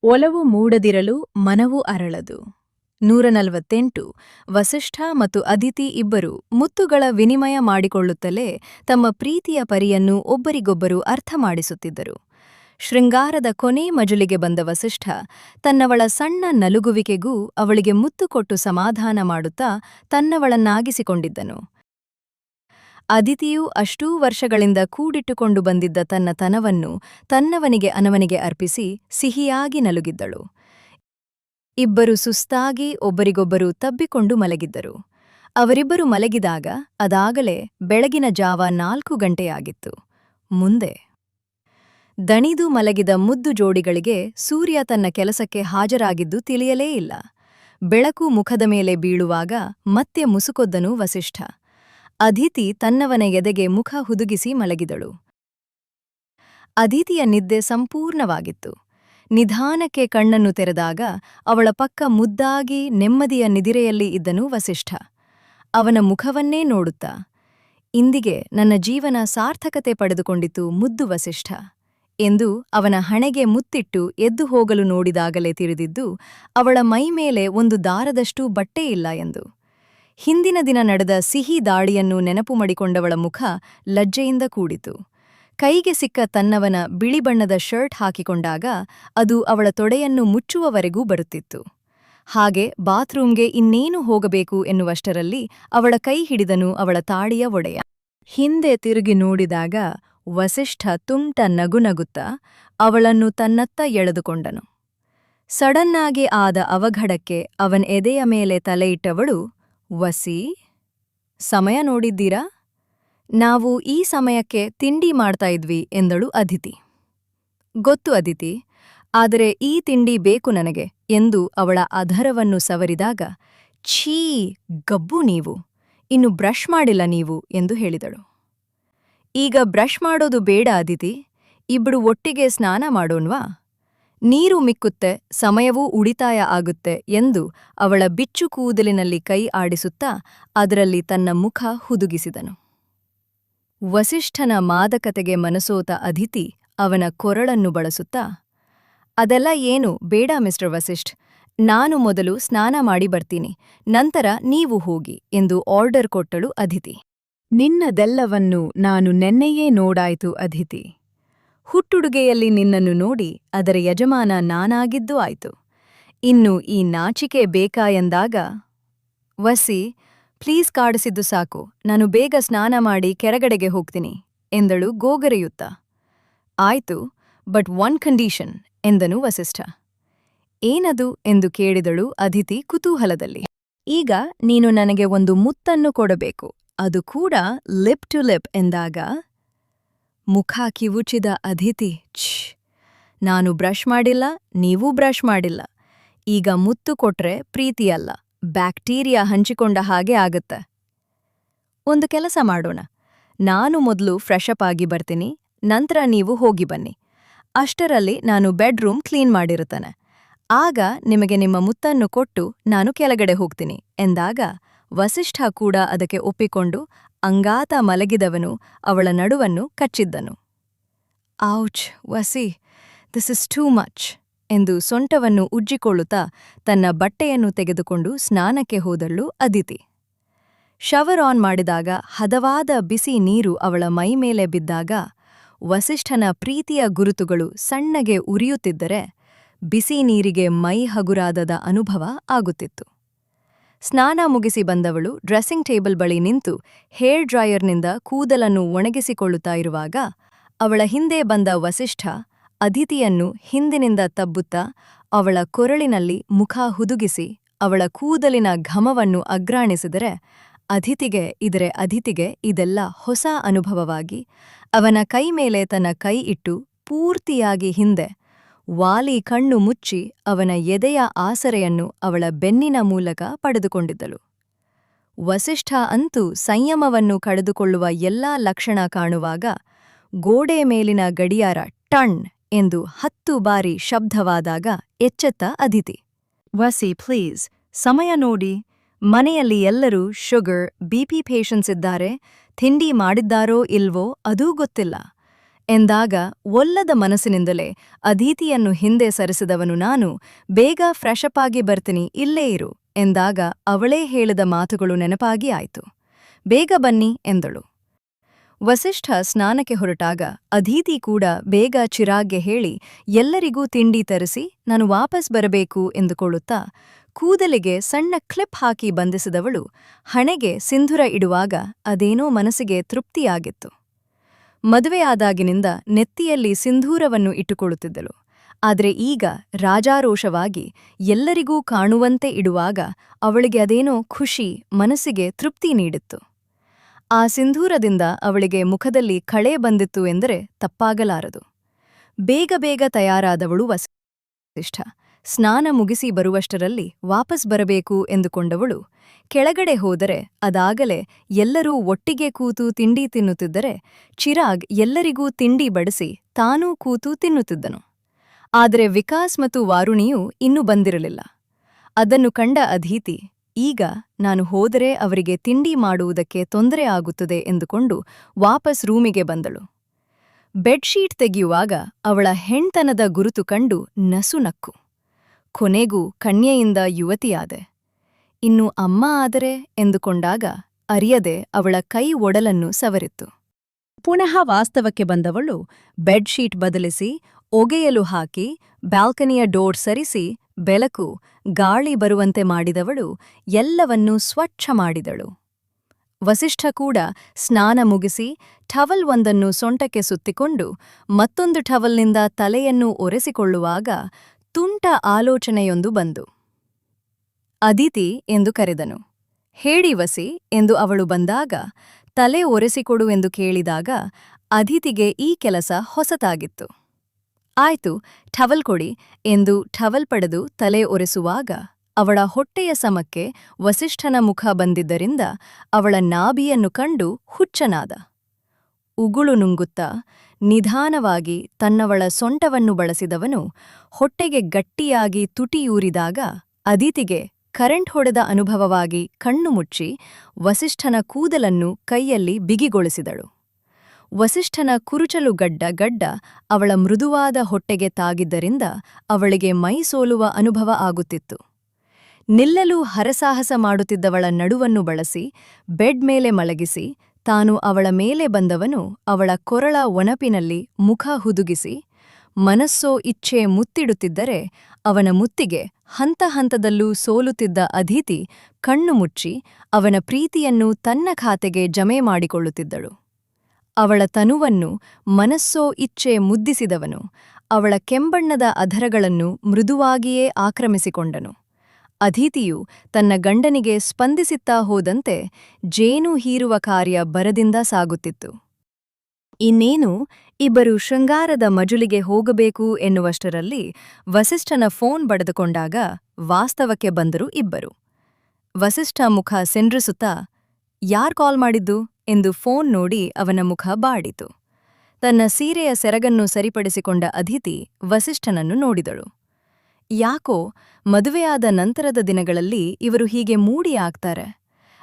ಒಲವು ಮೂಡದಿರಲು ಮನವು ಅರಳದು. 148 ವಸಿಷ್ಠ ಮತ್ತು ಅದಿತಿ ಇಬ್ಬರು ಮುತ್ತುಗಳ ವಿನಿಮಯ ಮಾಡಿಕೊಳ್ಳುತ್ತಲೇ ತಮ್ಮ ಪ್ರೀತಿಯ ಪರಿಯನ್ನು ಒಬ್ಬರಿಗೊಬ್ಬರು ಅರ್ಥಮಾಡಿಸುತ್ತಿದ್ದರು. ಶೃಂಗಾರದ ಕೊನೇ ಮಜಲಿಗೆ ಬಂದ ವಸಿಷ್ಠ ತನ್ನವಳ ಸಣ್ಣ ನಲುಗುವಿಕೆಗೂ ಅವಳಿಗೆ ಮುತ್ತು ಕೊಟ್ಟು ಸಮಾಧಾನ ಮಾಡುತ್ತಾ ತನ್ನವಳನ್ನಾಗಿಸಿಕೊಂಡಿದ್ದನು. ಅದಿತಿಯೂ ಅಷ್ಟೂ ವರ್ಷಗಳಿಂದ ಕೂಡಿಟ್ಟುಕೊಂಡು ಬಂದಿದ್ದ ತನ್ನ ತನವನ್ನು ತನ್ನವನಿಗೆ ಅನವನಿಗೆ ಅರ್ಪಿಸಿ ಸಿಹಿಯಾಗಿ ನಲುಗಿದ್ದಳು. ಇಬ್ಬರು ಸುಸ್ತಾಗಿ ಒಬ್ಬರಿಗೊಬ್ಬರು ತಬ್ಬಿಕೊಂಡು ಮಲಗಿದ್ದರು. ಅವರಿಬ್ಬರು ಮಲಗಿದಾಗ ಅದಾಗಲೇ ಬೆಳಗಿನ ಜಾವ 4 ಗಂಟೆಯಾಗಿತ್ತು. ಮುಂದೆ ದಣಿದು ಮಲಗಿದ ಮುದ್ದು ಜೋಡಿಗಳಿಗೆ ಸೂರ್ಯ ತನ್ನ ಕೆಲಸಕ್ಕೆ ಹಾಜರಾಗಿದ್ದು ತಿಳಿಯಲೇ ಇಲ್ಲ. ಬೆಳಕು ಮುಖದ ಮೇಲೆ ಬೀಳುವಾಗ ಮತ್ತೆ ಮುಸುಕೊದ್ದನು ವಸಿಷ್ಠ. ಅದಿತಿ ತನ್ನವನ ಎದೆಗೆ ಮುಖ ಹುದುಗಿಸಿ ಮಲಗಿದಳು. ಅದಿತಿಯ ನಿದ್ದೆ ಸಂಪೂರ್ಣವಾಗಿತ್ತು. ನಿಧಾನಕ್ಕೆ ಕಣ್ಣನ್ನು ತೆರೆದಾಗ ಅವಳ ಪಕ್ಕ ಮುದ್ದಾಗಿ ನೆಮ್ಮದಿಯ ನಿದಿರೆಯಲ್ಲಿ ಇದ್ದನು ವಸಿಷ್ಠ. ಅವನ ಮುಖವನ್ನೇ ನೋಡುತ್ತಾ, ಇಂದಿಗೆ ನನ್ನ ಜೀವನ ಸಾರ್ಥಕತೆ ಪಡೆದುಕೊಂಡಿತು ಮುದ್ದು ವಸಿಷ್ಠ ಎಂದು ಅವನ ಹಣೆಗೆ ಮುತ್ತಿಟ್ಟು ಎದ್ದು ಹೋಗಲು ನೋಡಿದಾಗಲೇ ತಿಳಿದಿದ್ದು ಅವಳ ಮೈಮೇಲೆ ಒಂದು ದಾರದಷ್ಟೂ ಬಟ್ಟೆಯಿಲ್ಲ ಎಂದು. ಹಿಂದಿನ ದಿನ ನಡೆದ ಸಿಹಿ ದಾಳಿಯನ್ನು ನೆನಪು ಮಾಡಿಕೊಂಡವಳ ಮುಖ ಲಜ್ಜೆಯಿಂದ ಕೂಡಿತು. ಕೈಗೆ ಸಿಕ್ಕ ತನ್ನವನ ಬಿಳಿ ಬಣ್ಣದ ಶರ್ಟ್ ಹಾಕಿಕೊಂಡಾಗ ಅದು ಅವಳ ತೊಡೆಯನ್ನು ಮುಚ್ಚುವವರೆಗೂ ಬರುತ್ತಿತ್ತು. ಹಾಗೆ ಬಾತ್ರೂಂಗೆ ಇನ್ನೇನು ಹೋಗಬೇಕು ಎನ್ನುವಷ್ಟರಲ್ಲಿ ಅವಳ ಕೈ ಹಿಡಿದನು ಅವಳ ತಾಳಿಯ ಒಡೆಯ. ಹಿಂದೆ ತಿರುಗಿ ನೋಡಿದಾಗ ವಸಿಷ್ಠ ತುಂಟ ನಗುನಗುತ್ತಾ ಅವಳನ್ನು ತನ್ನತ್ತ ಎಳೆದುಕೊಂಡನು. ಸಡನ್ನಾಗಿ ಆದ ಅವಘಡಕ್ಕೆ ಅವನ ಎದೆಯ ಮೇಲೆ ತಲೆಯಿಟ್ಟವಳು, ವಸಿ, ಸಮಯ ನೋಡಿದ್ದೀರಾ? ನಾವು ಈ ಸಮಯಕ್ಕೆ ತಿಂಡಿ ಮಾಡ್ತಾ ಇದ್ವಿ ಎಂದಳು ಅದಿತಿ. ಗೊತ್ತು ಅದಿತಿ, ಆದರೆ ಈ ತಿಂಡಿ ಬೇಕು ನನಗೆ ಎಂದು ಅವಳ ಅಧರವನ್ನು ಸವರಿದಾಗ, ಛೀ, ಗಬ್ಬು ನೀವು, ಇನ್ನು ಬ್ರಷ್ ಮಾಡಿಲ್ಲ ನೀವು ಎಂದು ಹೇಳಿದಳು. ಈಗ ಬ್ರಷ್ ಮಾಡೋದು ಬೇಡ ಅದಿತಿ, ಇಬ್ರು ಒಟ್ಟಿಗೆ ಸ್ನಾನ ಮಾಡೋಣ್ವಾ? ನೀರು ಮಿಕ್ಕುತ್ತೆ, ಸಮಯವೂ ಉಳಿತಾಯ ಆಗುತ್ತೆ ಎಂದು ಅವಳ ಬಿಚ್ಚು ಕೂದಲಿನಲ್ಲಿ ಕೈ ಆಡಿಸುತ್ತಾ ಅದರಲ್ಲಿ ತನ್ನ ಮುಖ ಹುದುಗಿಸಿದನು. ವಸಿಷ್ಠನ ಮಾದಕತೆಗೆ ಮನಸೋತ ಅದಿತಿ ಅವನ ಕೊರಳನ್ನು ಬಳಸುತ್ತಾ, ಅದೆಲ್ಲ ಏನು ಬೇಡ ಮಿಸ್ಟರ್ ವಸಿಷ್ಠ್, ನಾನು ಮೊದಲು ಸ್ನಾನ ಮಾಡಿ ಬರ್ತೀನಿ, ನಂತರ ನೀವು ಹೋಗಿ ಎಂದು ಆರ್ಡರ್ ಕೊಟ್ಟಳು ಅದಿತಿ. ನಿನ್ನದೆಲ್ಲವನ್ನು ನಾನು ನೆನ್ನೆಯೇ ನೋಡಾಯ್ತು ಅದಿತಿ. ಹುಟ್ಟುಡುಗೆಯಲ್ಲಿ ನಿನ್ನನ್ನು ನೋಡಿ ಅದರ ಯಜಮಾನ ನಾನಾಗಿದ್ದೂ ಆಯ್ತು. ಇನ್ನು ಈ ನಾಚಿಕೆ ಬೇಕಾ ಎಂದಾಗ, ವಸಿ, ಪ್ಲೀಸ್ ಕಾಡಿಸಿದ್ದು ಸಾಕು, ನಾನು ಬೇಗ ಸ್ನಾನ ಮಾಡಿ ಕೆಳಗಡೆಗೆ ಹೋಗ್ತೀನಿ ಎಂದಳು ಗೋಗರೆಯುತ್ತ. ಆಯ್ತು, ಬಟ್ ಒನ್ ಕಂಡೀಷನ್ ಎಂದನು ವಸಿಷ್ಠ. ಏನದು ಎಂದು ಕೇಳಿದಳು ಅದಿತಿ ಕುತೂಹಲದಲ್ಲಿ. ಈಗ ನೀನು ನನಗೆ ಒಂದು ಮುತ್ತನ್ನು ಕೊಡಬೇಕು, ಅದು ಕೂಡ ಲಿಪ್ ಟು ಲಿಪ್ ಎಂದಾಗ ಮುಖ ಕಿವುಚಿದ ಅದಿತಿ, ಛ್, ನಾನು ಬ್ರಷ್ ಮಾಡಿಲ್ಲ, ನೀವೂ ಬ್ರಷ್ ಮಾಡಿಲ್ಲ. ಈಗ ಮುತ್ತು ಕೊಟ್ರೆ ಪ್ರೀತಿಯಲ್ಲ, ಬ್ಯಾಕ್ಟೀರಿಯಾ ಹಂಚಿಕೊಂಡ ಹಾಗೆ ಆಗತ್ತೆ. ಒಂದು ಕೆಲಸ ಮಾಡೋಣ, ನಾನು ಮೊದಲು ಫ್ರೆಶಪ್ ಆಗಿ ಬರ್ತೀನಿ, ನಂತರ ನೀವು ಹೋಗಿ ಬನ್ನಿ. ಅಷ್ಟರಲ್ಲಿ ನಾನು ಬೆಡ್ರೂಮ್ ಕ್ಲೀನ್ ಮಾಡಿರುತ್ತೇನೆ. ಆಗ ನಿಮಗೆ ನಿಮ್ಮ ಮುತ್ತನ್ನು ಕೊಟ್ಟು ನಾನು ಕೆಳಗಡೆ ಹೋಗ್ತೀನಿ ಎಂದಾಗ ವಸಿಷ್ಠ ಕೂಡ ಅದಕ್ಕೆ ಒಪ್ಪಿಕೊಂಡು ಅಂಗಾತ ಮಲಗಿದವನು ಅವಳ ನಡುವನ್ನು ಕಚ್ಚಿದ್ದನು. ಔಚ್ ವಸಿ, ದಿಸ್ ಇಸ್ ಟೂ ಮಚ್ ಎಂದು ಸೊಂಟವನ್ನು ಉಜ್ಜಿಕೊಳ್ಳುತ್ತಾ ತನ್ನ ಬಟ್ಟೆಯನ್ನು ತೆಗೆದುಕೊಂಡು ಸ್ನಾನಕ್ಕೆ ಹೋದಳು ಅದಿತಿ. ಶವರ್ ಆನ್ ಮಾಡಿದಾಗ ಹದವಾದ ಬಿಸಿ ನೀರು ಅವಳ ಮೈಮೇಲೆ ಬಿದ್ದಾಗ ವಸಿಷ್ಠನ ಪ್ರೀತಿಯ ಗುರುತುಗಳು ಸಣ್ಣಗೆ ಉರಿಯುತ್ತಿದ್ದರೆ ಬಿಸಿ ನೀರಿಗೆ ಮೈ ಹಗುರಾದದ ಅನುಭವ ಆಗುತ್ತಿತ್ತು. ಸ್ನಾನ ಮುಗಿಸಿ ಬಂದವಳು ಡ್ರೆಸ್ಸಿಂಗ್ ಟೇಬಲ್ ಬಳಿ ನಿಂತು ಹೇರ್ ಡ್ರೈಯರ್ನಿಂದ ಕೂದಲನ್ನು ಒಣಗಿಸಿಕೊಳ್ಳುತ್ತಾ ಇರುವಾಗ ಅವಳ ಹಿಂದೆ ಬಂದ ವಸಿಷ್ಠ ಅದಿತಿಯನ್ನು ಹಿಂದಿನಿಂದ ತಬ್ಬುತ್ತಾ ಅವಳ ಕೊರಳಿನಲ್ಲಿ ಮುಖ ಹುದುಗಿಸಿ ಅವಳ ಕೂದಲಿನ ಘಮವನ್ನು ಅಗ್ರಾಣಿಸಿದರೆ ಅದಿತಿಗೆ ಇದೆಲ್ಲ ಹೊಸ ಅನುಭವವಾಗಿ ಅವನ ಕೈ ಮೇಲೆ ತನ್ನ ಕೈ ಇಟ್ಟು ಪೂರ್ತಿಯಾಗಿ ಹಿಂದೆ ವಾಲಿ ಕಣ್ಣು ಮುಚ್ಚಿ ಅವನ ಎದೆಯ ಆಸರೆಯನ್ನು ಅವಳ ಬೆನ್ನಿನ ಮೂಲಕ ಪಡೆದುಕೊಂಡಿದ್ದಳು. ವಸಿಷ್ಠ ಅಂತೂ ಸಂಯಮವನ್ನು ಕಳೆದುಕೊಳ್ಳುವ ಎಲ್ಲಾ ಲಕ್ಷಣ ಕಾಣುವಾಗ ಗೋಡೆ ಮೇಲಿನ ಗಡಿಯಾರ ಟಣ್ ಎಂದು 10 ಬಾರಿ ಶಬ್ದವಾದಾಗ ಎಚ್ಚೆತ್ತ ಅದಿತಿ. ವಸಿ ಪ್ಲೀಸ್, ಸಮಯ ನೋಡಿ, ಮನೆಯಲ್ಲಿ ಎಲ್ಲರೂ ಶುಗರ್, ಬಿಪಿ ಪೇಷಂಟ್ಸ್ ಇದ್ದಾರೆ, ತಿಂಡಿ ಮಾಡಿದ್ದಾರೋ ಇಲ್ವೋ ಅದೂ ಗೊತ್ತಿಲ್ಲ. ಎಂದಾಗ ಒಲ್ಲದ ಮನಸ್ಸಿನಿಂದಲೇ ಅದಿತಿಯನ್ನು ಹಿಂದೆ ಸರಿಸಿದವನು ನಾನು. ಬೇಗ ಫ್ರೆಶಪ್ ಆಗಿ ಬರ್ತೀನಿ, ಇಲ್ಲೇ ಇರು ಎಂದಾಗ ಅವಳೇ ಹೇಳಿದ ಮಾತುಗಳು ನೆನಪಾಗಿ ಆಯ್ತು. ಬೇಗ ಬನ್ನಿ ಎಂದಳು. ವಸಿಷ್ಠ ಸ್ನಾನಕ್ಕೆ ಹೊರಟಾಗ ಅದಿತಿ ಕೂಡ ಬೇಗ ಚಿರಾಗ್ಗೆ ಹೇಳಿ ಎಲ್ಲರಿಗೂ ತಿಂಡಿ ತರಿಸಿ ನಾನು ವಾಪಸ್ ಬರಬೇಕು ಎಂದುಕೊಳ್ಳುತ್ತಾ ಕೂದಲಿಗೆ ಸಣ್ಣ ಕ್ಲಿಪ್ ಹಾಕಿ ಬಂಧಿಸಿದವಳು ಹಣೆಗೆ ಸಿಂಧೂರ ಇಡುವಾಗ ಅದೇನೋ ಮನಸ್ಸಿಗೆ ತೃಪ್ತಿಯಾಗಿತ್ತು. ಮದುವೆಯಾದಾಗಿನಿಂದ ನೆತ್ತಿಯಲ್ಲಿ ಸಿಂಧೂರವನ್ನು ಇಟ್ಟುಕೊಳ್ಳುತ್ತಿದ್ದಳು. ಆದರೆ ಈಗ ರಾಜಾರೋಷವಾಗಿ ಎಲ್ಲರಿಗೂ ಕಾಣುವಂತೆ ಇಡುವಾಗ ಅವಳಿಗೆ ಅದೇನೋ ಖುಷಿ, ಮನಸ್ಸಿಗೆ ತೃಪ್ತಿ ನೀಡಿತ್ತು. ಆ ಸಿಂಧೂರದಿಂದ ಅವಳಿಗೆ ಮುಖದಲ್ಲಿ ಕಳೆ ಬಂದಿತ್ತು ಎಂದರೆ ತಪ್ಪಾಗಲಾರದು. ಬೇಗ ಬೇಗ ತಯಾರಾದವಳು ವಸಿಷ್ಠ. ಸ್ನಾನ ಮುಗಿಸಿ ಬರುವಷ್ಟರಲ್ಲಿ ವಾಪಸ್ ಬರಬೇಕು ಎಂದುಕೊಂಡವಳು ಕೆಳಗಡೆ ಹೋದರೆ ಅದಾಗಲೇ ಎಲ್ಲರೂ ಒಟ್ಟಿಗೆ ಕೂತು ತಿಂಡಿ ತಿನ್ನುತ್ತಿದ್ದರೆ ಚಿರಾಗ್ ಎಲ್ಲರಿಗೂ ತಿಂಡಿ ಬಡಿಸಿ ತಾನೂ ಕೂತು ತಿನ್ನುತ್ತಿದ್ದನು. ಆದರೆ ವಿಕಾಸ್ ಮತ್ತು ವಾರುಣಿಯೂ ಇನ್ನೂ ಬಂದಿರಲಿಲ್ಲ. ಅದನ್ನು ಕಂಡ ಅದಿತಿ ಈಗ ನಾನು ಹೋದರೆ ಅವರಿಗೆ ತಿಂಡಿ ಮಾಡುವುದಕ್ಕೆ ತೊಂದರೆ ಆಗುತ್ತದೆ ಎಂದುಕೊಂಡು ವಾಪಸ್ ರೂಮಿಗೆ ಬಂದಳು. ಬೆಡ್ಶೀಟ್ ತೆಗೆಯುವಾಗ ಅವಳ ಹೆಣ್ತನದ ಗುರುತು ಕಂಡು ನಸುನಕ್ಕು. ಕೊನೆಗೂ ಕನ್ಯೆಯಿಂದ ಯುವತಿಯಾದೆ, ಇನ್ನು ಅಮ್ಮ ಆದರೆ ಎಂದುಕೊಂಡಾಗ ಅರಿಯದೆ ಅವಳ ಕೈ ಒಡಲನ್ನು ಸವರಿತ್ತು. ಪುನಃ ವಾಸ್ತವಕ್ಕೆ ಬಂದವಳು ಬೆಡ್ಶೀಟ್ ಬದಲಿಸಿ ಒಗೆಯಲು ಹಾಕಿ ಬ್ಯಾಲ್ಕನಿಯ ಡೋರ್ ಸರಿಸಿ ಬೆಳಕು ಗಾಳಿ ಬರುವಂತೆ ಮಾಡಿದವಳು ಎಲ್ಲವನ್ನೂ ಸ್ವಚ್ಛ ಮಾಡಿದಳು. ವಸಿಷ್ಠ ಕೂಡ ಸ್ನಾನ ಮುಗಿಸಿ ಟವಲ್ ಒಂದನ್ನು ಸೊಂಟಕ್ಕೆ ಸುತ್ತಿಕೊಂಡು ಮತ್ತೊಂದು ಟವಲ್ನಿಂದ ತಲೆಯನ್ನು ಒರೆಸಿಕೊಳ್ಳುವಾಗ ತುಂಟ ಆಲೋಚನೆಯೊಂದು ಬಂದು. ಅದಿತಿ ಎಂದು ಕರೆದನು. ಹೇಳಿ ವಸಿ ಎಂದು ಅವಳು ಬಂದಾಗ ತಲೆ ಒರೆಸಿಕೊಡು ಎಂದು ಕೇಳಿದಾಗ ಅದಿತಿಗೆ ಈ ಕೆಲಸ ಹೊಸತಾಗಿತ್ತು. ಆಯ್ತು, ಟವಲ್ ಕೊಡಿ ಎಂದು ಟವಲ್ ಪಡೆದು ತಲೆ ಒರೆಸುವಾಗ ಅವಳ ಹೊಟ್ಟೆಯ ಸಮಕ್ಕೆ ವಸಿಷ್ಠನ ಮುಖ ಬಂದಿದ್ದರಿಂದ ಅವಳ ನಾಭಿಯನ್ನು ಕಂಡು ಹುಚ್ಚನಾದ. ಉಗುಳು ನುಂಗುತ್ತಾ ನಿಧಾನವಾಗಿ ತನ್ನವಳ ಸೊಂಟವನ್ನು ಬಳಸಿದವನು ಹೊಟ್ಟೆಗೆ ಗಟ್ಟಿಯಾಗಿ ತುಟಿಯೂರಿದಾಗ ಅದಿತಿಗೆ ಕರೆಂಟ್ ಹೊಡೆದ ಅನುಭವವಾಗಿ ಕಣ್ಣು ಮುಚ್ಚಿ ವಸಿಷ್ಠನ ಕೂದಲನ್ನು ಕೈಯಲ್ಲಿ ಬಿಗಿಗೊಳಿಸಿದಳು. ವಸಿಷ್ಠನ ಕುರುಚಲು ಗಡ್ಡ ಅವಳ ಮೃದುವಾದ ಹೊಟ್ಟೆಗೆ ತಾಗಿದ್ದರಿಂದ ಅವಳಿಗೆ ಮೈ ಸೋಲುವ ಅನುಭವ ಆಗುತ್ತಿತ್ತು. ನಿಲ್ಲಲು ಹರಸಾಹಸ ಮಾಡುತ್ತಿದ್ದವಳ ನಡುವನ್ನು ಬಳಸಿ ಬೆಡ್ ಮೇಲೆ ಮಲಗಿಸಿ ತಾನು ಅವಳ ಮೇಲೆ ಬಂದವನು ಅವಳ ಕೊರಳ ಒನಪಿನಲ್ಲಿ ಮುಖ ಹುದುಗಿಸಿ ಮನಸ್ಸೋ ಇಚ್ಛೆ ಮುತ್ತಿಡುತ್ತಿದ್ದರೆ ಅವನ ಮುತ್ತಿಗೆ ಹಂತ ಹಂತದಲ್ಲೂ ಸೋಲುತ್ತಿದ್ದ ಅದಿತಿ ಕಣ್ಣು ಮುಚ್ಚಿ ಅವನ ಪ್ರೀತಿಯನ್ನು ತನ್ನ ಖಾತೆಗೆ ಜಮೆ ಮಾಡಿಕೊಳ್ಳುತ್ತಿದ್ದಳು. ಅವಳ ತನುವನ್ನು ಮನಸ್ಸೋ ಇಚ್ಛೆ ಮುದ್ದಿಸಿದವನು ಅವಳ ಕೆಂಬಣ್ಣದ ಅಧರಗಳನ್ನು ಮೃದುವಾಗಿಯೇ ಆಕ್ರಮಿಸಿಕೊಂಡನು. ಅದಿತಿಯು ತನ್ನ ಗಂಡನಿಗೆ ಸ್ಪಂದಿಸುತ್ತಾ ಹೋದಂತೆ ಜೇನು ಹೀರುವ ಕಾರ್ಯ ಭರದಿಂದ ಸಾಗುತ್ತಿತ್ತು. ಇನ್ನೇನು ಇಬ್ಬರು ಶೃಂಗಾರದ ಮಜುಲಿಗೆ ಹೋಗಬೇಕು ಎನ್ನುವಷ್ಟರಲ್ಲಿ ವಸಿಷ್ಠನ ಫೋನ್ ಬಡಿದುಕೊಂಡಾಗ ವಾಸ್ತವಕ್ಕೆ ಬಂದರು ಇಬ್ಬರು. ವಸಿಷ್ಠ ಮುಖ ಸೆಂಡ್ರಿಸುತ್ತಾ ಯಾರ್ ಕಾಲ್ ಮಾಡಿದ್ದು ಎಂದು ಫೋನ್ ನೋಡಿ ಅವನ ಮುಖ ಬಾಡಿತು. ತನ್ನ ಸೀರೆಯ ಸೆರಗನ್ನು ಸರಿಪಡಿಸಿಕೊಂಡ ಅದಿತಿ ವಸಿಷ್ಠನನ್ನು ನೋಡಿದಳು. ಯಾಕೋ ಮದುವೆಯಾದ ನಂತರದ ದಿನಗಳಲ್ಲಿ ಇವರು ಹೀಗೆ ಮೂಡಿ ಆಗ್ತಾರೆ.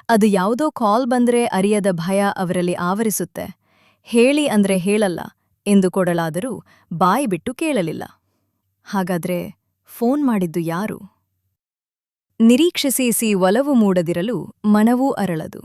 ಅದು ಯಾವುದೋ ಕಾಲ್ ಬಂದ್ರೆ ಅರಿಯದ ಭಯ ಅವರಲ್ಲಿ ಆವರಿಸುತ್ತೆ. ಹೇಳಿ ಅಂದ್ರೆ ಹೇಳಲ್ಲ ಎಂದುಕೊಡಲಾದರೂ ಬಾಯಿ ಬಿಟ್ಟು ಕೇಳಲಿಲ್ಲ. ಹಾಗಾದ್ರೆ ಫೋನ್ ಮಾಡಿದ್ದು ಯಾರು? ನಿರೀಕ್ಷಿಸಿ ಒಲವು ಮೂಡದಿರಲು ಮನವೂ ಅರಳದು.